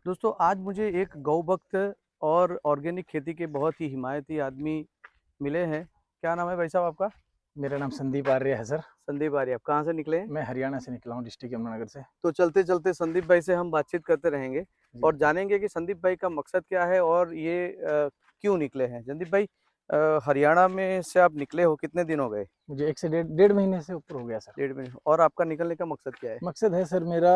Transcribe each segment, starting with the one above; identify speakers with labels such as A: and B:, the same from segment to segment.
A: दोस्तों आज मुझे एक गौ भक्त और ऑर्गेनिक खेती के बहुत ही हिमायती आदमी मिले हैं। क्या नाम है भाई साहब आपका?
B: मेरा नाम संदीप आर्य है सर।
A: संदीप आर्य। आप कहाँ से निकले हैं?
B: मैं हरियाणा से निकला हूँ, डिस्ट्रिक्ट यमुनानगर से।
A: तो चलते चलते संदीप भाई से हम बातचीत करते रहेंगे
B: जी।
A: और जानेंगे कि संदीप भाई का मकसद क्या है और ये क्यों निकले हैं। संदीप भाई, हरियाणा में से आप निकले हो, कितने दिन हो गए?
B: मुझे 1 से डेढ़ महीने से ऊपर हो गया सर।
A: 1.5 महीने। और आपका निकलने का मकसद क्या है?
B: मकसद है सर मेरा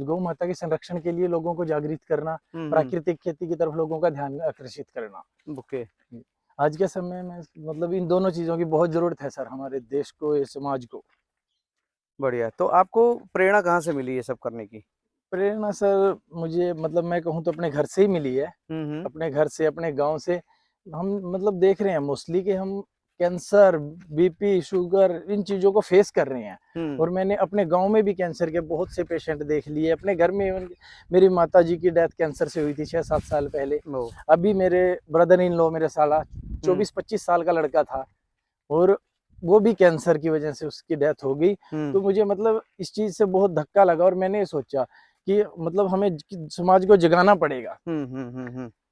B: गौ माता के संरक्षण के लिए लोगों को जागृत करना,
A: हम्म।
B: प्राकृतिक खेती की तरफ लोगों का ध्यान आकर्षित करना।
A: ओके।
B: जी। आज के समय में मतलब इन दोनों चीज़ों की बहुत ज़रूरत है सर, हमारे देश को, ये समाज को।
A: बढ़िया। तो आपको प्रेरणा कहाँ से मिली ये सब करने की?
B: प्रेरणा सर मुझे मतलब मैं कहूँ तो अपने घर से ही मिली है।
A: हम्म।
B: अपने घर से, अपने गाँव से। हम मतलब देख रहे हैं मोस्टली कि हम कैंसर, बीपी, शुगर इन चीज़ों को फेस कर रहे हैं।
A: हम्म।
B: और मैंने अपने गाँव में भी कैंसर के बहुत से पेशेंट देख लिए। अपने घर में मेरी माताजी की डेथ कैंसर से हुई थी 6-7 साल पहले।
A: ओ।
B: अभी मेरे ब्रदर इन लॉ, मेरे साला
A: हम्म।
B: 24-25 साल का लड़का था और वो भी कैंसर की वजह से उसकी डेथ हो गई।
A: हम्म।
B: तो मुझे मतलब इस चीज़ से बहुत धक्का लगा और मैंने सोचा कि मतलब हमें समाज को जगाना पड़ेगा।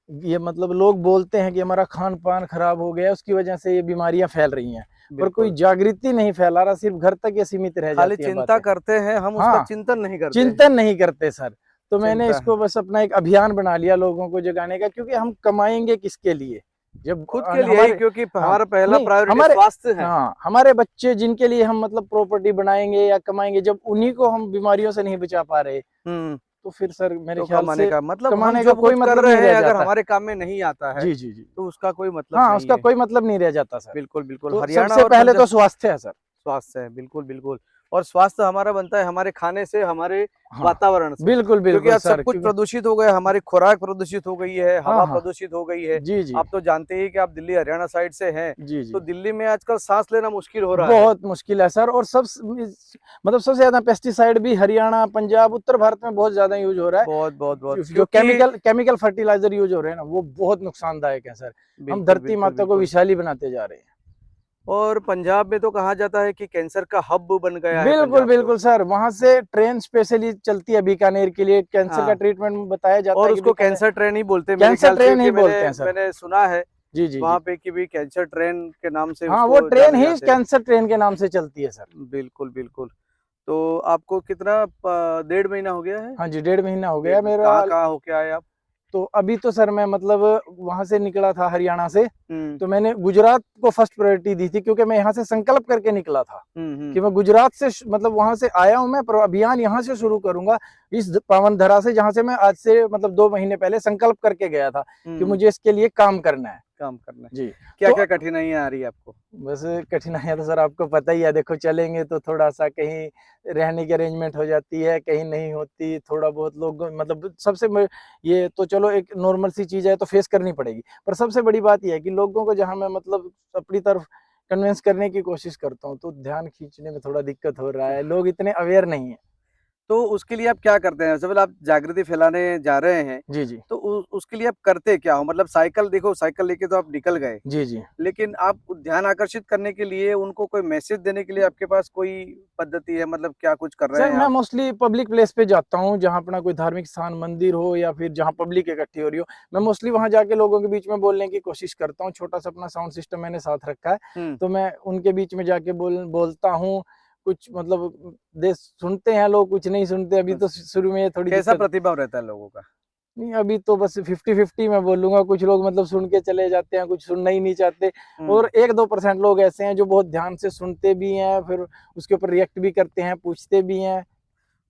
B: ये मतलब लोग बोलते हैं कि हमारा खान-पान खराब हो गया है, उसकी वजह से ये बीमारियाँ फैल रही हैं। पर कोई
A: बिल्कुल।
B: जागृति नहीं फैला रहा, सिर्फ़ घर तक ये सीमित रह
A: खाली
B: जाती हैं
A: चिंता
B: बातें।
A: करते हैं, हम उसका
B: हाँ,
A: चिंतन नहीं करते हैं।
B: चिंतन नहीं करते सर। तो मैंने
A: चिंता है।
B: इसको बस अपना एक अभियान बना लिया लोगों को जगाने का, क्योंकि हम कमाएँगे किसके लिए? जब
A: खुद के लिए ही,
B: हमारे
A: क्योंकि
B: हाँ,
A: हमारा पहला
B: नहीं
A: प्रायोरिटी
B: हमारे
A: स्वास्थ्य है।
B: हाँ, हमारे बच्चे जिनके लिए हम मतलब प्रॉपर्टी बनाएँगे या कमाएँगे, जब उन्हीं को हम बीमारियों से नहीं बचा पा रहे,
A: हुँ।
B: तो फिर सर मेरे
A: तो
B: ख्याल
A: कमाने
B: से
A: का मतलब, हम
B: कमाने का
A: जो
B: कोई
A: कुछ कर
B: मतलब नहीं
A: रहे
B: रह
A: हैं अगर
B: जाता।
A: हमारे काम में नहीं आता है,
B: जी, जी, जी।
A: तो उसका कोई मतलब
B: हाँ,
A: नहीं
B: उसका
A: है।
B: कोई मतलब नहीं रह जाता सर।
A: बिल्कुल, बिल्कुल।
B: तो
A: हरियाणा
B: सबसे
A: और
B: पहले
A: पंजाब
B: तो स्वास्थ्य है सर।
A: स्वास्थ्य है, बिल्कुल, बिल्कुल। और स्वास्थ्य हमारा बनता है हमारे खाने से, हमारे
B: हाँ,
A: वातावरण से।
B: बिल्कुल,
A: क्योंकि
B: बिल्कुल
A: आज सब
B: सर,
A: कुछ
B: क्योंकि
A: प्रदूषित हो गया, हमारी खुराक प्रदूषित हो गई है,
B: हाँ,
A: हवा
B: हाँ।
A: प्रदूषित हो गई है।
B: जी, जी।
A: आप तो जानते ही कि आप दिल्ली, हरियाणा साइड से हैं,
B: जी,
A: तो
B: जी।
A: दिल्ली में आजकल साँस लेना मुश्किल हो रहा है।
B: बहुत मुश्किल है सर। और मतलब सबसे ज़्यादा पेस्टिसाइड भी हरियाणा, पंजाब, उत्तर भारत में बहुत ज़्यादा यूज़ हो रहा है।
A: बहुत, बहुत, बहुत,
B: जो
A: क्योंकि
B: केमिकल फर्टिलाइज़र यूज़ हो रहे हैं ना, वो बहुत नुकसानदायक है सर। हम
A: बिल्कुल,
B: धरती
A: बिल्कुल,
B: माता को
A: बिल्कुल।
B: विषैली बनाते जा रहे हैं।
A: और पंजाब में तो कहा जाता है कि कैंसर का हब बन गया है
B: बिल्कुल,
A: पंजाब तो।
B: बिल्कुल सर। वहाँ से ट्रेन स्पेशली चलती है बीकानेर के लिए। कैंसर का
A: हाँ,
B: ट्रीटमेंट बताया जाता
A: और
B: है कि
A: उसको
B: बीकानेर
A: कैंसर ट्रेन ही बोलते हैं मेरे
B: कैंसर
A: ख्याल से,
B: ट्रेन ही
A: क्योंकि मैंने
B: बोलते हैं सर।
A: मैंने सुना है
B: जी, जी,
A: वहाँ
B: जी।
A: पे कि भी कैंसर ट्रेन के नाम से
B: हाँ, वो
A: उसको
B: ट्रेन
A: जाने
B: ही
A: जाते हैं।
B: कैंसर ट्रेन के नाम से चलती है सर।
A: बिल्कुल, बिल्कुल। तो आपको कितना 1.5 महीना हो गया है?
B: हाँ जी, डेढ़ महीना हो
A: डेढ़
B: गया
A: मही
B: मेरा।
A: कहाँ-कहाँ होके आए आप?
B: तो अभी तो सर मैं मतलब वहाँ से निकला था हरियाणा से,
A: हुँ,
B: तो मैंने गुजरात को फर्स्ट प्रायोरिटी दी थी, क्योंकि मैं यहाँ से संकल्प करके निकला था
A: हुँ, हुँ,
B: कि मैं गुजरात से मतलब वहाँ से आया हूँ मैं, पर अभियान यहाँ से शुरू करूँगा, इस पावन धरा से, जहाँ से मैं आज से मतलब 2 महीने पहले संकल्प करके गया था कि
A: हुँ।
B: मुझे इसके लिए काम करना है।
A: काम करना है।
B: जी। तो
A: क्या-क्या कठिनाइयाँ आ रही है आपको?
B: बस कठिनाइयाँ तो सर आपको पता ही है, देखो चलेंगे तो थोड़ा-सा कहीं रहने की अरेंजमेंट हो जाती है, कहीं नहीं होती, थोड़ा बहुत लोग मतलब सबसे म ये तो चलो एक नॉर्मल सी चीज़ है, तो फेस करनी पड़ेगी। पर सबसे बड़ी बात ये है कि लोगों को जहाँ मैं मतलब अपनी तरफ कन्विंस करने की कोशिश करता हूँ, तो ध्यान खींचने में थोड़ा दिक्कत हो रहा है, लोग इतने अवेयर नहीं हैं।
A: तो उसके लिए आप क्या करते हैं? सबसे पहले आप जागृति फैलाने जा रहे हैं,
B: जी, जी।
A: तो उ उसके लिए आप करते क्या हो? मतलब साइकिल, देखो साइकिल लेके तो आप निकल गए,
B: जी, जी।
A: लेकिन आप ध्यान आकर्षित करने के लिए, उनको कोई मैसेज देने के लिए आपके पास कोई पद्धति है? मतलब क्या कुछ कर रहे
B: सर
A: हैं
B: मैं
A: आप?
B: मोस्टली पब्लिक प्लेस पे जाता हूँ, जहाँ अपना कोई धार्मिक स्थान, मंदिर हो या फिर जहाँ पब्लिक इकट्ठी हो रही हो। मैं मोस्टली वहाँ जाके लोगों के बीच में बोलने की कोशिश करता हूँ। छोटा-सा अपना साउंड सिस्टम मैंने साथ रखा है,
A: हुँ।
B: तो मैं उनके बीच में जाके बोलता हूँ। कुछ मतलब सुनते हैं लोग, कुछ नहीं सुनते। अभी तो शुरू में ये थोड़ी
A: कैसा
B: दिक्कत।
A: प्रतिभाव रहता है लोगों का?
B: नहीं, अभी तो बस 50-50 मैं बोलूँगा। कुछ लोग मतलब सुन के चले जाते हैं, कुछ सुनना ही नहीं चाहते।
A: हुँ।
B: और 1-2% लोग ऐसे हैं जो बहुत ध्यान से सुनते भी हैं, फिर उसके ऊपर रिएक्ट भी करते हैं, पूछते भी हैं।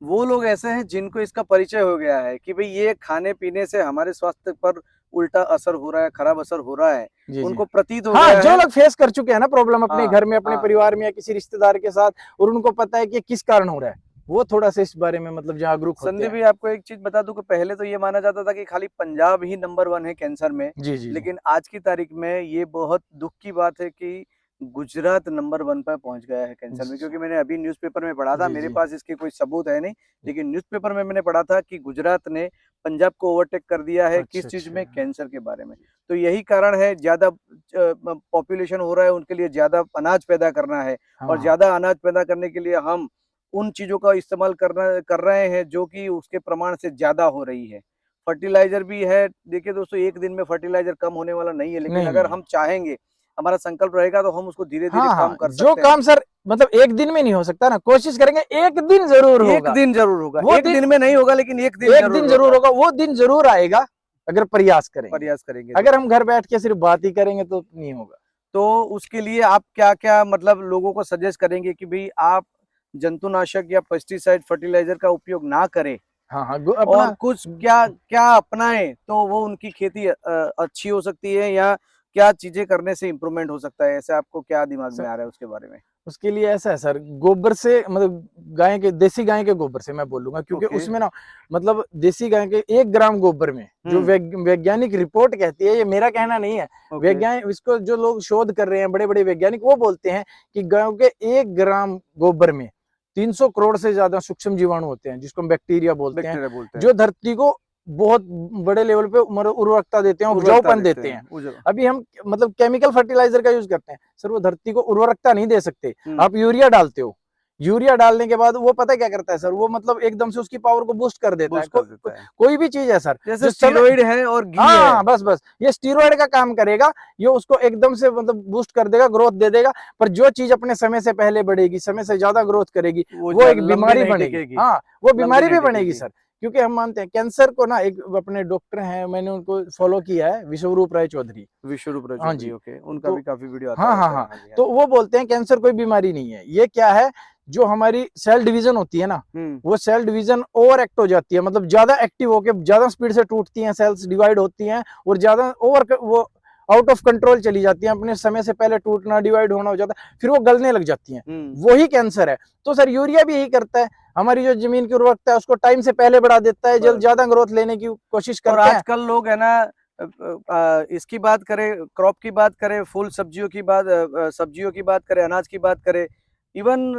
A: वो लोग ऐसे हैं जिनको इसका परिचय हो गया है कि भई ये खाने-पीने से हमारे स्वास्थ्य पर उल्टा असर हो रहा है, खराब असर हो रहा है।
B: जी, जी।
A: उनको प्रतीत हो
B: हाँ,
A: गया
B: जो
A: है।
B: लोग फेस कर चुके हैं ना प्रॉब्लम अपने
A: हाँ,
B: घर में, अपने
A: हाँ।
B: परिवार में या किसी रिश्तेदार के साथ, और उनको पता है कि ये किस कारण हो रहा है, वो थोड़ा-सा इस बारे में मतलब जागरूक होते
A: संदीप
B: हैं।
A: जी, आपको एक चीज़ बता दूँ कि पहले तो ये माना जाता था कि खाली पंजाब ही नंबर 1 है कैंसर में,
B: जी, जी, जी।
A: लेकिन आज की तारीख में ये बहुत दुःख की बात है कि गुजरात नंबर 1 पे पहुँच गया है कैंसर में।
B: ज
A: क्योंकि मैंने अभी न्यूज़पेपर में पढ़ा था,
B: जी,
A: मेरे
B: जी।
A: पास इसके कोई सबूत है नहीं, लेकिन न्यूज़पेपर में मैंने पढ़ा था कि गुजरात ने पंजाब को ओवरटेक कर दिया है, किस
B: अच्छा,
A: चीज़
B: अच्छा।
A: में? कैंसर के बारे में। तो यही कारण है, ज़्यादा पॉपुलेशन हो रहा है, उनके लिए ज़्यादा अनाज पैदा करना है,
B: हाँ,
A: और
B: हाँ।
A: ज़्यादा अनाज पैदा करने के लिए हम उन चीज़ों का इस्तेमाल कर रहे हैं जो कि उसके प्रमाण से ज़्यादा हो रही है। फर्टिलाइजर भी है। देखिए दोस्तों, एक दिन में फर्टिलाइजर कम होने वाला नहीं है, लेकिन
B: नहीं,
A: अगर
B: नहीं।
A: हम चाहेंगे, हमारा संकल्प रहेगा तो हम उसको धीरे-धीरे
B: हाँ,
A: कम
B: हाँ,
A: कर
B: जो
A: सकते हैं।
B: काम सर मतलब एक दिन में नहीं हो सकता ना, कोशिश करेंगे एक दिन ज़रूर
A: एक
B: होगा।
A: दिन ज़रूर होगा।
B: वो
A: एक दिन में नहीं होगा, लेकिन एक दिन
B: एक दिन
A: ज़रूर
B: ज़रूर
A: होगा।
B: होगा, वो दिन ज़रूर आएगा अगर प्रयास करेंगे।
A: प्रयास करेंगे तो।
B: अगर हम घर बैठ के सिर्फ बात ही करेंगे तो नहीं होगा।
A: तो उसके लिए आप क्या-क्या मतलब लोगों को सजेस्ट करेंगे कि भई आप जंतुनाशक या पेस्टिसाइड फर्टिलाइज़र का उपयोग ना करें
B: हाँ, हाँ, गो
A: और
B: अपना
A: कुछ क्या अपनाएँ तो वो उनकी खेती अच्छी हो सकती है, या क्या चीज़ें करने से इम्प्रूवमेंट हो सकता है? ऐसे आपको क्या दिमाग
B: स
A: में आ रहा है उसके बारे में?
B: उसके लिए ऐसा है सर, गोबर से मतलब गाय के देसी गाय के गोबर से मैं बोलूँगा, क्योंकि
A: ओके।
B: उसमें ना मतलब देसी गाय के 1 ग्राम गोबर में जो
A: हुँ,
B: वैज्ञानिक रिपोर्ट कहती है, ये मेरा कहना नहीं है।
A: ओके।
B: इसको जो लोग शोध कर रहे हैं, बड़े-बड़े वैज्ञानिक, वो बोलते हैं कि गायों के 1 ग्राम गोबर में 300 करोड़ से ज़्यादा सूक्ष्म जीवाणु होते हैं, जिसको हम बैक्टीरिया बोलते हैं,
A: बैक्टीरिया बोलते हैं।
B: जो धरती को बहुत बड़े लेवल पे उर्वरकता देते हैं,
A: उर्वरकता
B: उपजाऊपन
A: देते
B: देते
A: हैं।
B: हैं। अभी हम मतलब केमिकल फर्टिलाइज़र का यूज़ करते हैं, सर वो धरती को उर्वरकता नहीं दे सकते।
A: हुँ,
B: आप यूरिया डालते हो, यूरिया डालने के बाद वो पता है क्या करता है सर, वो मतलब एकदम से उसकी पावर को बूस्ट कर देता है।
A: बूस्ट कर देता है।
B: कोई भी चीज़ है सर,
A: जैसे
B: जो समय
A: स्टीरॉइड है और घी है।
B: हाँ, बस, ये स्टीरॉइड का काम करेगा, ये उसको एकदम से मतलब बूस्ट कर देगा, ग्रोथ दे देगा, पर जो चीज़ अपने समय से पहले बढ़ेगी, समय से ज़्यादा ग्रोथ करेगी,
A: वो
B: वो एक
A: लंबी
B: बीमारी
A: नहीं
B: बनेगी।
A: टिकेगी,
B: हाँ, वो
A: लंबी
B: बीमारी
A: नहीं
B: भी बनेगी
A: टिकेगी।
B: सर, क्योंकि हम मानते हैं कैंसर को ना एक अपने डॉक्टर हैं, मैंने उनको फॉलो किया है, विश्वरूप राय चौधरी।
A: विश्वरूप राय
B: हाँ
A: चौधरी,
B: जी,
A: ओके। उनका
B: तो
A: भी काफ़ी वीडियो आता
B: हाँ, हाँ,
A: रहता है।
B: हाँ।
A: हाँ जी, हाँ
B: तो
A: जी।
B: वो बोलते हैं कैंसर कोई बीमारी नहीं है। ये क्या है, जो हमारी सेल डिवीज़न होती है ना,
A: हुँ,
B: वो सेल डिवीज़न ओवर एक्ट हो जाती है, मतलब ज़्यादा एक्टिव होके ज़्यादा स्पीड से टूटती हैं, सेल्स डिवाइड होती हैं और ज़्यादा वो आउट ऑफ कंट्रोल चली जाती हैं, अपने समय से पहले टूटना, डिवाइड होना हो जाता है, फिर वो गलने लग जाती हैं।
A: हुँ।
B: वही कैंसर है। तो सर यूरिया भी यही करता है, हमारी जो ज़मीन की उर्वरकता है उसको टाइम से पहले बढ़ा देता है,
A: बस।
B: ज़्यादा ग्रोथ लेने की कोशिश
A: और
B: करते हैं।
A: आजकल लोग है ना, इसकी बात करें, क्रॉप की बात करें, फूल सब्जियों की बात, सब्जियों की बात करें, अनाज की बात करें, इवन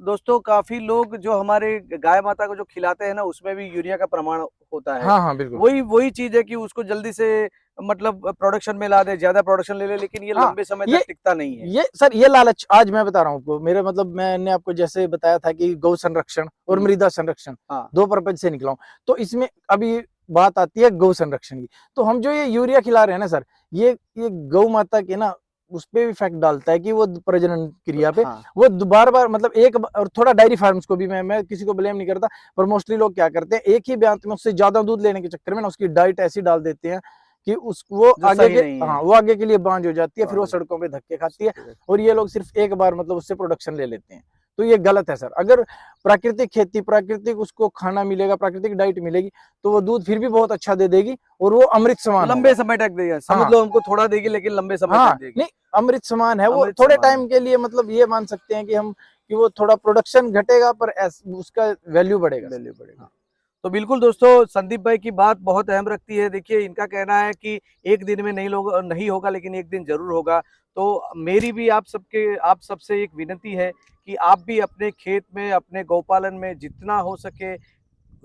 A: दोस्तों काफ़ी लोग जो हमारे गाय माता को जो खिलाते हैं ना, उसमें भी यूरिया का प्रमाण होता है।
B: हाँ, हाँ, बिल्कुल।
A: वही वही चीज़ है कि उसको जल्दी से मतलब प्रोडक्शन में ला दे, ज़्यादा प्रोडक्शन ले ले, लेकिन ये
B: हाँ,
A: लंबे समय तक
B: ये
A: टिकता नहीं है।
B: ये सर ये लालच आज मैं बता रहा हूँ आपको, मेरे मतलब मैंने आपको जैसे बताया था कि गौ संरक्षण और
A: हुँ,
B: मृदा संरक्षण
A: हाँ,
B: 2 पर्पज से निकला हूँ। तो इसमें अभी बात आती है गौ संरक्षण की। तो हम जो ये यूरिया खिला रहे हैं ना सर, ये गौ माता के ना उसपे इफ़ेक्ट डालता है कि वो प्रजनन क्रिया पे
A: हाँ,
B: वो बार-बार मतलब एक ब और थोड़ा डेयरी फार्म्स को भी मैं किसी को ब्लेम नहीं करता, पर मोस्टली लोग क्या करते हैं, एक ही ब्यात में उससे ज़्यादा दूध लेने के चक्कर में ना उसकी डाइट ऐसी डाल देते हैं कि उस वो
A: जो
B: आगे
A: सही
B: के
A: नहीं है।
B: हाँ, वो आगे के लिए बाँझ हो जाती है, फिर वो
A: बाँझ
B: सड़कों पे धक्के खाती है
A: जाती
B: और ये लोग सिर्फ़ एक बार मतलब उससे प्रोडक्शन ले लेते हैं। तो ये गलत है सर। अगर प्राकृतिक खेती, प्राकृतिक उसको खाना मिलेगा, प्राकृतिक डाइट मिलेगी, तो वो दूध फिर भी बहुत अच्छा दे देगी और वो अमृत समान
A: लंबे
B: होगा।
A: समय तक देगा। समझ
B: हाँ,
A: लो हमको थोड़ा देगी, लेकिन लंबे समय तक
B: हाँ,
A: देगी।
B: नहीं अमृत समान है वो,
A: अमृत
B: थोड़े
A: समान है।
B: टाइम के लिए मतलब ये मान सकते हैं कि हम कि वो थोड़ा प्रोडक्शन घटेगा पर उसका वैल्यू बढ़ेगा सर।
A: वैल्यू बढ़ेगा।
B: हाँ।
A: तो बिल्कुल दोस्तों, संदीप भाई की बात बहुत अहम रखती है। देखिए, इनका कहना है कि एक दिन में नहीं होगा, लेकिन एक दिन ज़रूर होगा। तो मेरी भी आप सबसे एक विनती है कि आप भी अपने खेत में, अपने गौपालन में जितना हो सके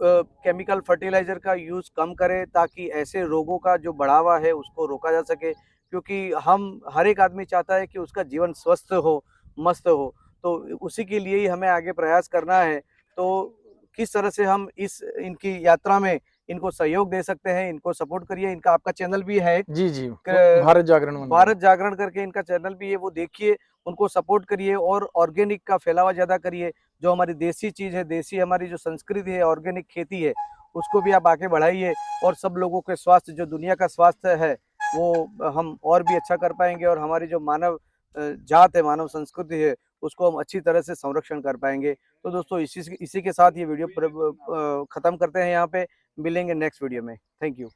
A: केमिकल फर्टिलाइज़र का यूज़ कम करें, ताकि ऐसे रोगों का जो बढ़ावा है उसको रोका जा सके। क्योंकि हम हर एक आदमी चाहता है कि उसका जीवन स्वस्थ हो, मस्त हो। तो उसी के लिए ही हमें आगे प्रयास करना है। तो किस तरह से हम इस इनकी यात्रा में इनको सहयोग दे सकते हैं, इनको सपोर्ट करिए। इनका आपका चैनल भी है,
B: जी, जी।
A: क
B: भारत जागरण मंडल।
A: भारत जागरण करके इनका चैनल भी है, वो देखिए, उनको सपोर्ट करिए और ऑर्गेनिक का फैलावा ज़्यादा करिए। जो हमारी देसी चीज़ है, देसी हमारी जो संस्कृति है, ऑर्गेनिक खेती है, उसको भी आप आगे बढ़ाइए और सब लोगों के स्वास्थ्य, जो दुनिया का स्वास्थ्य है, वो हम और भी अच्छा कर पाएँगे और हमारी जो मानव जात है, मानव संस्कृति है, उसको हम अच्छी तरह से संरक्षण कर पाएँगे। तो दोस्तों, इसी के साथ ये वीडियो खत्म करते हैं यहाँ पे। मिलेंगे नेक्स्ट वीडियो में। Thank you.